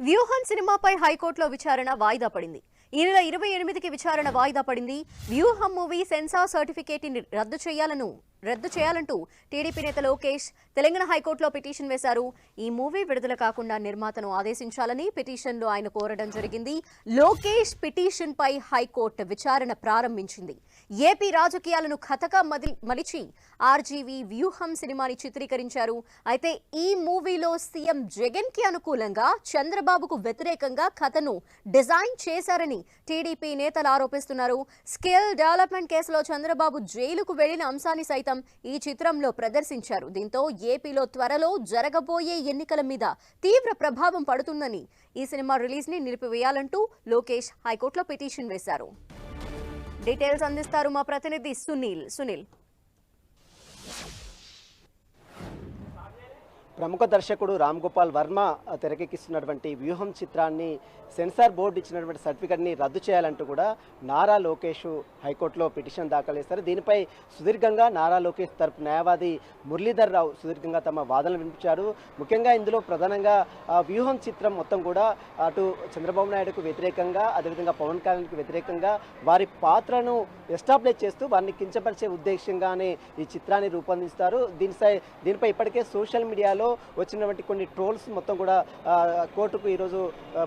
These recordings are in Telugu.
వ్యూహం సినిమాపై హైకోర్టులో విచారణ వాయిదా పడింది. ఈ నెల 28కి విచారణ వాయిదా పడింది. వ్యూహం మూవీ సెన్సార్ సర్టిఫికేట్ ని రద్దు చేయాలంటూ టీడీపీ నేత లోకేష్ తెలంగాణ హైకోర్టులో పిటిషన్ వేశారు. ఈ మూవీ విడుదల కాకుండా నిర్మాతను ఆదేశించాలని పిటిషన్లో ఆయన కోరడం జరిగింది. లోకేష్ పిటిషన్ పై హైకోర్టు విచారణ ప్రారంభించింది. ఏపీ రాజకీయాలను కథగా మలిచి ఆర్జీవీ వ్యూహం సినిమాని చిత్రీకరించారు. అయితే ఈ మూవీలో సీఎం జగన్ కి అనుకూలంగా చంద్రబాబుకు వ్యతిరేకంగా కథను డిజైన్ చేశారని టీడీపీ నేతలు ఆరోపిస్తున్నారు. స్కిల్ డెవలప్మెంట్ కేసులో చంద్రబాబు జైలుకు వెళ్లిన అంశాన్ని సైతం ఈ చిత్రంలో ప్రదర్శించారు. దీంతో ఏపీలో త్వరలో జరగబోయే ఎన్నికల మీద తీవ్ర ప్రభావం పడుతుందని ఈ సినిమా రిలీజ్ ని నిలిపివేయాలంటూ లోకేష్ హైకోర్టులో పిటిషన్ వేశారు. డీటెయిల్స్ అందిస్తారు మా ప్రతినిధి సునీల్. ప్రముఖ దర్శకుడు రామ్ గోపాల్ వర్మ తెరకెక్కిస్తున్నటువంటి వ్యూహం చిత్రాన్ని సెన్సార్ బోర్డు ఇచ్చినటువంటి సర్టిఫికెట్ని రద్దు చేయాలంటూ కూడా నారా లోకేష్ హైకోర్టులో పిటిషన్ దాఖలు చేశారు. దీనిపై సుదీర్ఘంగా నారా లోకేష్ తరపు న్యాయవాది మురళీధర్ రావు సుదీర్ఘంగా తమ వాదనలు వినిపించారు. ముఖ్యంగా ఇందులో ప్రధానంగా వ్యూహం చిత్రం మొత్తం కూడా అటు చంద్రబాబు నాయుడుకు వ్యతిరేకంగా, అదేవిధంగా పవన్ కళ్యాణ్కి వ్యతిరేకంగా వారి పాత్రను ఎస్టాబ్లిష్ చేస్తూ వారిని కించపరిచే ఉద్దేశంగానే ఈ చిత్రాన్ని రూపొందిస్తారు. దీనిపై ఇప్పటికే సోషల్ మీడియాలో వచ్చినటువంటి కొన్ని ట్రోల్స్ మొత్తం కూడా కోర్టుకు ఈరోజు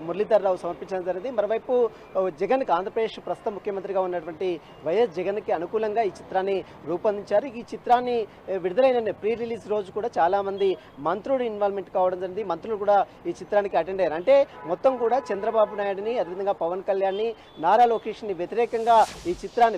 మురళీధర్ రావు సమర్పించడం జరిగింది. మరోవైపు జగన్కి, ఆంధ్రప్రదేశ్ ప్రస్తుత ముఖ్యమంత్రిగా ఉన్నటువంటి వైఎస్ జగన్కి అనుకూలంగా ఈ చిత్రాన్ని రూపొందించారు. ఈ చిత్రాన్ని విడుదలైన ప్రీ రిలీజ్ రోజు కూడా చాలామంది మంత్రులు ఇన్వాల్వ్మెంట్ కావడం జరిగింది. మంత్రులు కూడా ఈ చిత్రానికి అటెండ్ అయ్యారు. అంటే మొత్తం కూడా చంద్రబాబు నాయుడుని, అదేవిధంగా పవన్ కళ్యాణ్ని, నారా లోకేష్ని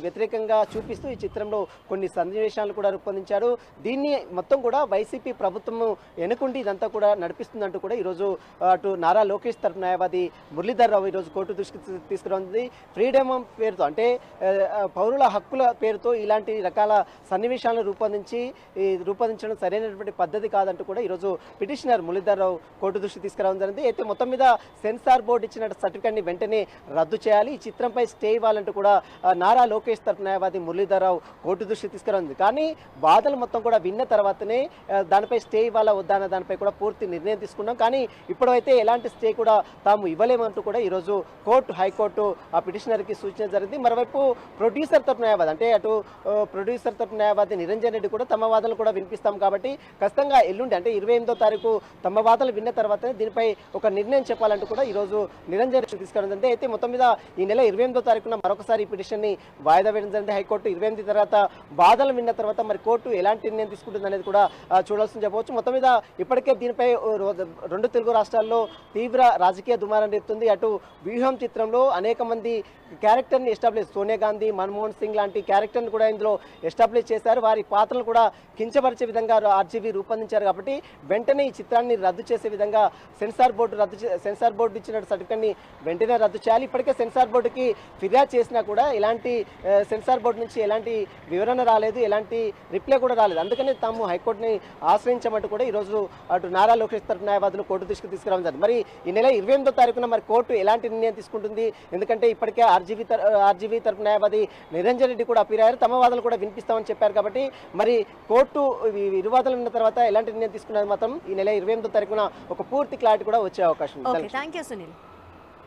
వ్యతిరేకంగా చూపిస్తూ ఈ చిత్రంలో కొన్ని సన్నివేశాలు కూడా రూపొందించారు. దీన్ని మొత్తం కూడా వైసీపీ ప్రభుత్వం ఎన్నుకుంటే ఇదంతా కూడా నడిపిస్తుందంటూ కూడా ఈరోజు అటు నారా లోకేష్ తరపు న్యాయవాది మురళీధర్ రావు ఈరోజు కోర్టు దృష్టికి తీసుకురాఉంది. ఫ్రీడమ్ పేరుతో, అంటే పౌరుల హక్కుల పేరుతో ఇలాంటి రకాల సన్నివేశాలను రూపొందించడం సరైనటువంటి పద్ధతి కాదంటూ కూడా ఈరోజు పిటిషనర్ మురళీధర్ రావు కోర్టు దృష్టికి తీసుకురావడం జరిగింది. అయితే మొత్తం మీద సెన్సార్ బోర్డు ఇచ్చిన సర్టిఫికెట్ని వెంటనే రద్దు చేయాలి, ఈ చిత్రంపై స్టే ఇవ్వాలంటూ కూడా నారా లోకేష్ తరపు న్యాయవాది మురళీధర్ రావు కోర్టు దృష్టికి తీసుకురాఉంది. కానీ వాదనలు మొత్తం కూడా విన్న తర్వాతనే దానిపై స్టే ఇవ్వాలా వద్దా అన్న దానిపై కూడా పూర్తి నిర్ణయం తీసుకున్నాం. కానీ ఇప్పుడైతే ఎలాంటి స్టే కూడా తాము ఇవ్వలేమంటూ కూడా ఈరోజు హైకోర్టు ఆ పిటిషనర్కి సూచన జరిగింది. మరోవైపు ప్రొడ్యూసర్ తరపు న్యాయవాది, అంటే అటు ప్రొడ్యూసర్ తరపు న్యాయవాది నిరంజన్ రెడ్డి కూడా తమ వాదనలు కూడా వినిపిస్తాం కాబట్టి ఖచ్చితంగా ఎల్లుండి, అంటే 28వ తారీఖు తమ వాదనలు విన్న తర్వాతనే దీనిపై ఒక నిర్ణయం చెప్పాలంటూ కూడా ఈరోజు నిరంజన్ రెడ్డి తీసుకోవడం జరిగింది. అయితే మొత్తం మీద ఈ నెల 28వ తారీఖున మరొకసారి ఈ పిటిషన్ని వాయిదా వేయడం జరిగింది. హైకోర్టు 28 తర్వాత వాదనలు విన్న తర్వాత మరి కోర్టు ఎలాంటి నిర్ణయం తీసుకుంటుంది అనేది కూడా చూడాల్సింది చెప్పవచ్చు. మొత్తం మీద ఇప్పటికే దీనిపై రెండు తెలుగు రాష్ట్రాల్లో తీవ్ర రాజకీయ దుమారం రేపుతుంది. అటు వ్యూహం చిత్రంలో అనేక మంది క్యారెక్టర్ని ఎస్టాబ్లిష్, సోనియా గాంధీ, మన్మోహన్ సింగ్ లాంటి క్యారెక్టర్ని కూడా ఇందులో ఎస్టాబ్లిష్ చేశారు. వారి పాత్రలు కూడా కించపరిచే విధంగా ఆర్జీవీ రూపొందించారు. కాబట్టి వెంటనే ఈ చిత్రాన్ని రద్దు చేసే విధంగా సెన్సార్ బోర్డు ఇచ్చిన సర్టిఫికెట్ని వెంటనే రద్దు చేయాలి. ఇప్పటికే సెన్సార్ బోర్డుకి ఫిర్యాదు చేసినా కూడా ఎలాంటి సెన్సార్ బోర్డు నుంచి ఎలాంటి వివరణ రాలేదు, ఎలాంటి రిప్లై కూడా రాలేదు. అందుకని తాము హైకోర్టుని ఆశ్రయించమంటూ కూడా ఈరోజు అటు నారా లోకేష్ తరపు న్యాయవాదులు కోర్టు దృష్టికి తీసుకురావడం జరిగింది. మరి ఈ నెల 28వ తారీఖున మరి కోర్టు ఎలాంటి నిర్ణయం తీసుకుంటుంది? ఎందుకంటే ఇప్పటికే ఆర్జీవీ తరపు న్యాయవాది నిరంజన్ రెడ్డి కూడా అప్పీల్ అయ్యారు, తమ వాదనలు కూడా వినిపిస్తామని చెప్పారు. కాబట్టి మరి కోర్టు ఇరువాదనలు ఉన్న తర్వాత ఎలాంటి నిర్ణయం తీసుకున్నది మాత్రం ఈ నెల 28వ తారీఖున ఒక పూర్తి క్లారిటీ కూడా వచ్చే అవకాశం ఉంది. థాంక్యూ సునీల్.